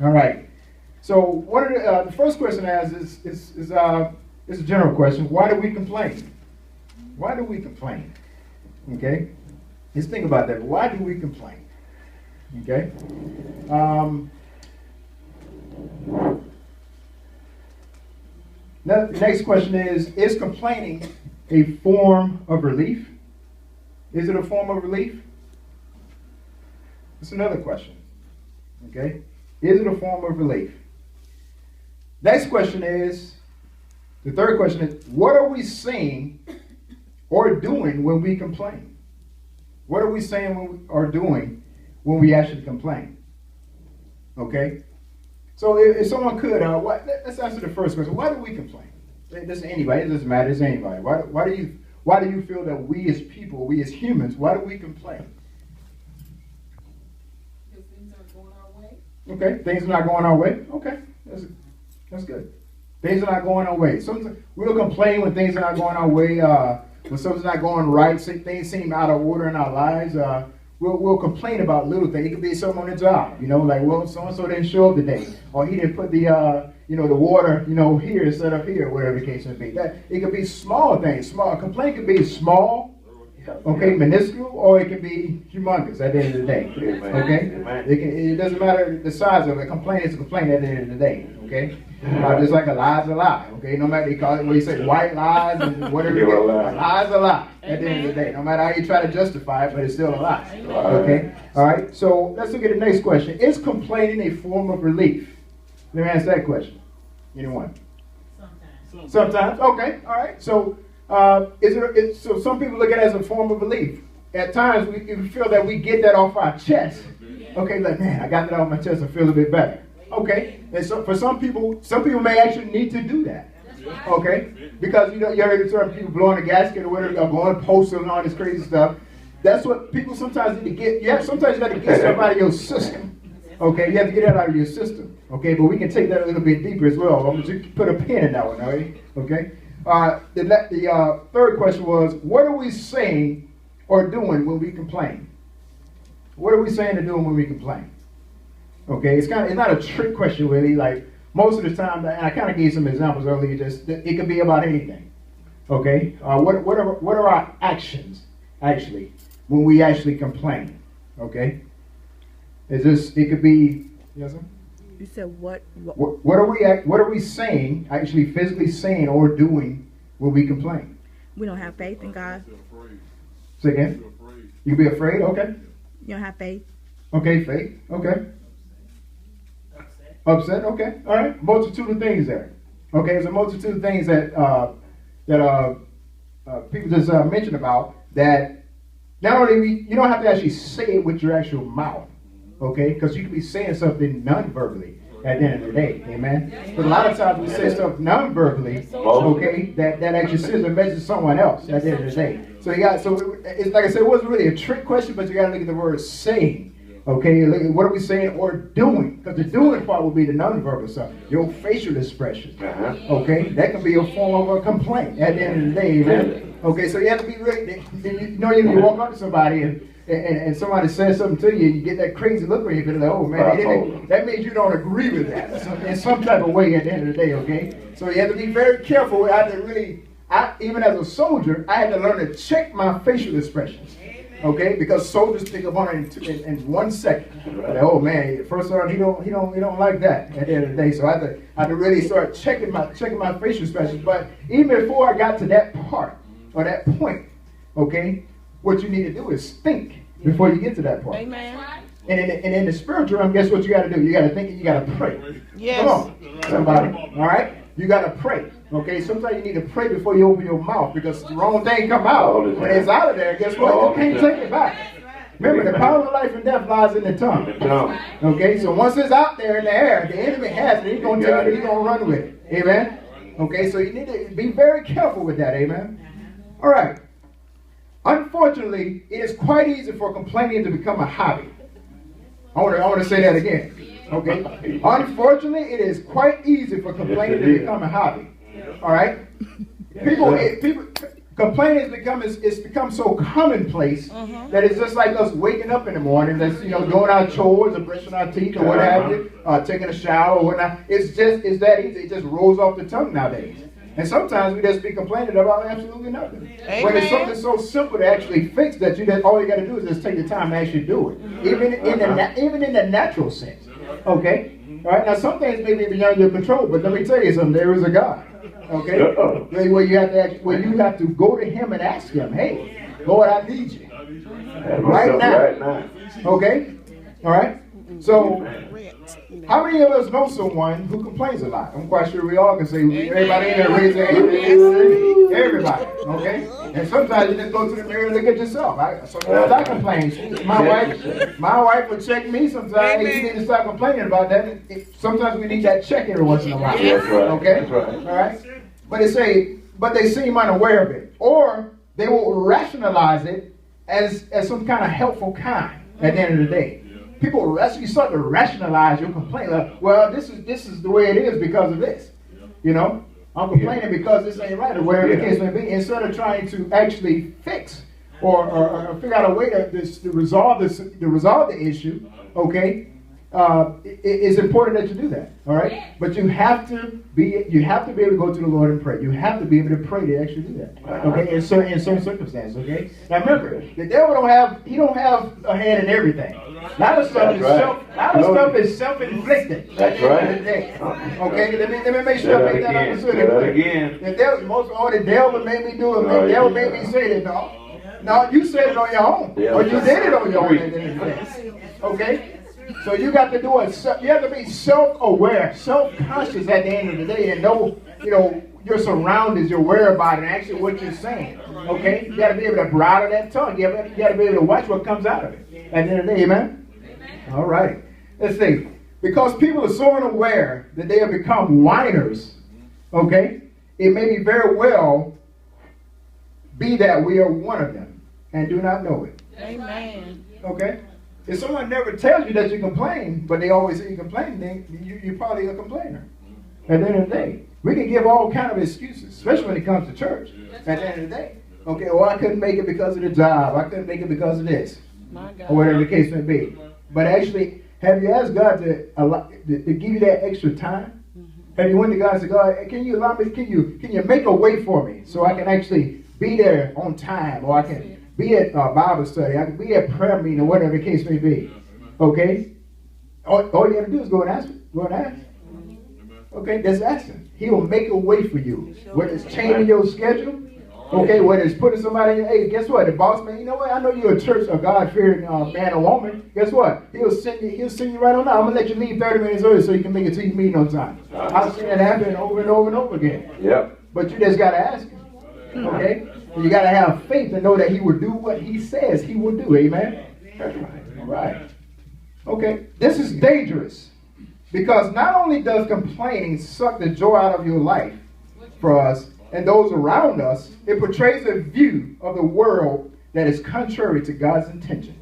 All right. So what are the first question I ask is a general question. Why do we complain? Why do we complain? Okay. Let's think about that. Why do we complain? Okay. Um, Next question is complaining a form of relief? Is it a form of relief? That's another question. Okay. Is it a form of relief? Next question is, the third question is, what are we saying or doing when we complain? What are we saying or doing when we actually complain? Okay? So if someone could, let's answer the first question. Why do we complain? This is anybody. It doesn't matter. It's anybody. Why do you feel that we as people, we as humans, why do we complain? Because things aren't going our way. Okay, things are not going our way. Okay, that's good. Things are not going our way. Sometimes we'll complain when things are not going our way. When something's not going right, things seem out of order in our lives. We'll complain about little things. It could be something on the job, like, well, so and so didn't show up today, or he didn't put the the water, here instead of here, whatever the case may be. That it could be small things. A complaint could be small, okay, minuscule, or it can be humongous at the end of the day. Okay, it doesn't matter the size of it. A complaint is a complaint at the end of the day. Okay, just like a lie is a lie. Okay, no matter they call it, what you say, white lies and whatever. A lie is a lie at the end of the day. No matter how you try to justify it, but it's still a lie. Okay, all right. So let's look at the next question. Is complaining a form of relief? Let me ask that question. Anyone? Sometimes. Okay. All right. So. So some people look at it as a form of relief. At times we feel that we get that off our chest. Okay, like, man, I got that off my chest. I feel a bit better. Okay, and so for some people may actually need to do that. Okay, because you heard certain people blowing a gasket or whatever, or blowing posters and all this crazy stuff. That's what people sometimes need to get. Yeah, sometimes you got to get stuff out of your system. Okay, you have to get that out of your system. Okay, but we can take that a little bit deeper as well. I'm going to put a pin in that one. All right? Okay. The third question was, what are we saying or doing when we complain? What are we saying or doing when we complain? Okay, it's not a trick question really. Like most of the time, and I kind of gave some examples earlier. It could be about anything. Okay, what are our actions actually when we actually complain? Okay, it could be yes sir? You said what? What are we saying, actually physically saying or doing when we complain? We don't have faith in God. Say again? You can be afraid? Okay. You don't have faith. Okay, faith. Okay. Upset? Okay. All right. Multitude of things there. Okay, there's a multitude of things that people just mentioned about that. Not only you don't have to actually say it with your actual mouth. Okay, because you can be saying something non-verbally at the end of the day, amen. But a lot of times we say stuff non-verbally, okay, that actually sends a message to someone else at the end of the day. So it's like I said, it wasn't really a trick question, but you got to look at the word saying. Okay, what are we saying or doing? Because the doing part will be the non-verbal stuff, your facial expression. Okay, that can be a form of a complaint at the end of the day, amen. Okay, so you have to be ready. You walk up to somebody and somebody says something to you, and you get that crazy look on you, and like, oh man, that means you don't agree with that in some type of way at the end of the day, okay? So you have to be very careful. Even as a soldier, I had to learn to check my facial expressions, okay? Because soldiers pick up on it in 1 second. Like, oh man, first sergeant, he don't like that at the end of the day. So I had to really start checking my facial expressions. But even before I got to that part or that point, okay, what you need to do is think before you get to that point. Amen. And in the spiritual realm, guess what you got to do? You got to think and you got to pray. Yes. Come on, somebody. All right? You got to pray. Okay? Sometimes you need to pray before you open your mouth because the wrong thing come out. When it's out of there, guess what? You can't take it back. Remember, the power of life and death lies in the tongue. Okay? So once it's out there in the air, the enemy has it. He's going to take it. He's going to run with it. Amen? Okay? So you need to be very careful with that. Amen? All right. Unfortunately, it is quite easy for complaining to become a hobby. I want to say that again. Okay. Unfortunately, it is quite easy for complaining to become a hobby. All right. People. Complaining it's become so commonplace that it's just like us waking up in the morning, that's doing our chores or brushing our teeth or what have you, taking a shower or whatnot. It's that easy. It just rolls off the tongue nowadays. And sometimes we just be complaining about absolutely nothing. Amen. When it's something so simple to actually fix that all you got to do is just take the time to actually do it, even in the natural sense. Okay, all right. Now some things may be beyond your control, but let me tell you something. There is a God. Okay, where you have to go to Him and ask Him, "Hey, Lord, I need you right now." Okay, all right. So, how many of us know someone who complains a lot? I'm quite sure we all can say, everybody in there raise their hand. Everybody, okay? And sometimes you just go to the mirror and look at yourself. Sometimes I complain. My wife will check me sometimes. Hey, you need to start complaining about that. Sometimes we need that check every once in a while. That's right. Okay? That's right. All right? But they seem unaware of it. Or they will rationalize it as some kind of helpful kind at the end of the day. People you start to rationalize your complaint. Like, well, this is the way it is because of this. I'm complaining because this ain't right, or whatever the case may be. Instead of trying to actually fix or figure out a way to resolve the issue, okay, it's important that you do that. All right, but you have to be able to go to the Lord and pray. You have to be able to pray to actually do that. Okay, in certain circumstances. Okay. Now remember, the devil don't have a hand in everything. A lot of stuff is self-inflicted. That's right. Okay, let me make sure I make that understood. The devil made me do it. The devil made me say that. No, you said it on your own, or you did it on your own. Okay, so you got to do it. You have to be self-aware, self-conscious at the end of the day, and know your surroundings, your whereabouts, and actually what you're saying. Okay, you got to be able to bridle that tongue. You got to be able to watch what comes out of it. At the end of the day, amen? All right. Let's see. Because people are so unaware that they have become whiners, okay, it may be very well be that we are one of them and do not know it. Amen. Okay? If someone never tells you that you complain, but they always say you complain, then you're probably a complainer. At the end of the day, we can give all kind of excuses, especially when it comes to church. At the end of the day, okay, well, I couldn't make it because of the job. I couldn't make it because of this. Or whatever the case may be. But actually, have you asked God to give you that extra time? Have you went to God and said, God, can you allow me, can you make a way for me so I can actually be there on time, or I can be at Bible study, I can be at prayer meeting, or whatever the case may be. Okay? All you have to do is go and ask. Go and ask. Okay, just ask Him. He will make a way for you. Whether it's changing your schedule, okay, whether it's putting somebody in, hey, guess what? The boss man, you know what? I know you're a God-fearing man or woman. Guess what? He'll send you right on out. I'm gonna let you leave 30 minutes early so you can make it to your meeting on time. I've seen that happen over and over and over again. Yep. But you just gotta ask Him. Okay? And you gotta have faith to know that He will do what He says He will do. Amen? That's right. All right. Okay. This is dangerous because not only does complaining suck the joy out of your life for us and those around us, it portrays a view of the world that is contrary to God's intention.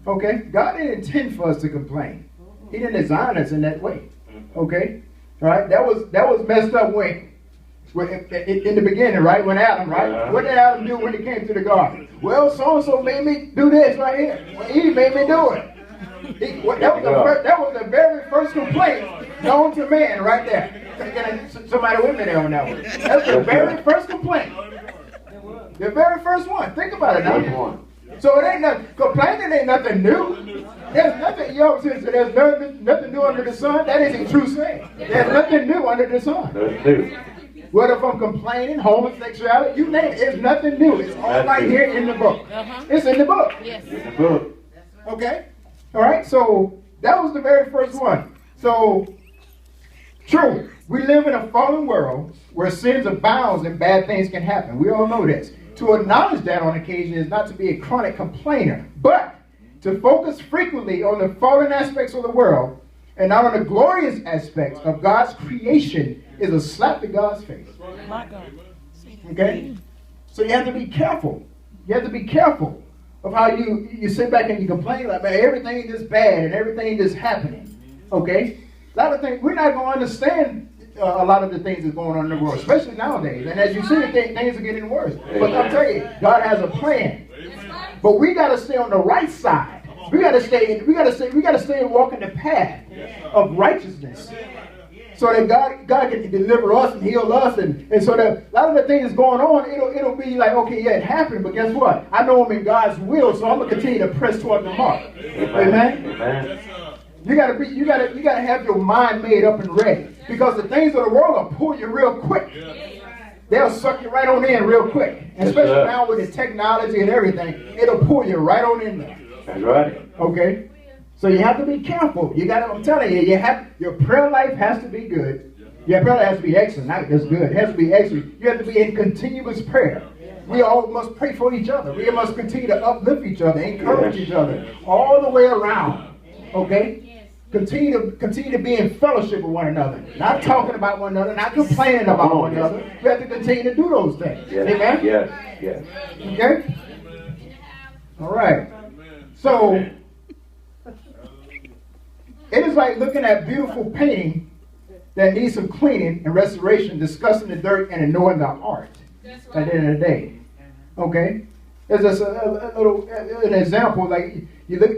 Okay? God didn't intend for us to complain. He didn't design us in that way. Okay? All right? That was messed up when in the beginning, right? When Adam, right? What did Adam do when he came to the garden? Well, so-and-so made me do this right here. Well, Eve made me do it. That was the very first complaint known to man right there. Somebody with me there on that one. That's the very first complaint. The very first one. Think about it now. So it ain't nothing. Complaining ain't nothing new. There's nothing. You always say there's nothing new under the sun. That isn't true saying. There's nothing new under the sun. Whether from complaining, homosexuality, you name it, it's nothing new. It's all right here in the book. It's in the book. Yes. In the book. Okay? All right? So that was the very first one. So, true. We live in a fallen world where sins abound and bad things can happen. We all know this. To acknowledge that on occasion is not to be a chronic complainer, but to focus frequently on the fallen aspects of the world and not on the glorious aspects of God's creation is a slap to God's face. My God. Okay? So you have to be careful. You have to be careful of how you sit back and you complain like, man, everything is bad and everything is happening. Okay? A lot of things, we're not going to understand a lot of the things that's going on in the world, especially nowadays. And as you see, things are getting worse. But I'm telling you, God has a plan. But we got to stay on the right side. We got to stay. We got to stay walking the path of righteousness, so that God can deliver us and heal us, and so that a lot of the things going on, it'll be like, okay, yeah, it happened, but guess what? I know I'm in God's will, so I'm gonna continue to press toward the mark. Amen. Amen. You gotta have your mind made up and ready, because the things of the world will pull you real quick. They'll suck you right on in real quick, and especially now with the technology and everything, it'll pull you right on in there. That's right. Okay. So you have to be careful. I'm telling you, your prayer life has to be good. Your prayer life has to be excellent, not just good. It has to be excellent. You have to be in continuous prayer. We all must pray for each other. We must continue to uplift each other, encourage each other, all the way around. Okay? Continue to be in fellowship with one another. Not talking about one another, not complaining about one another. We have to continue to do those things. Yes. Amen? Yes. Okay? All right. So, it is like looking at beautiful painting that needs some cleaning and restoration, discussing the dirt and knowing the art at the end of the day. Okay? There's just an example, like you look.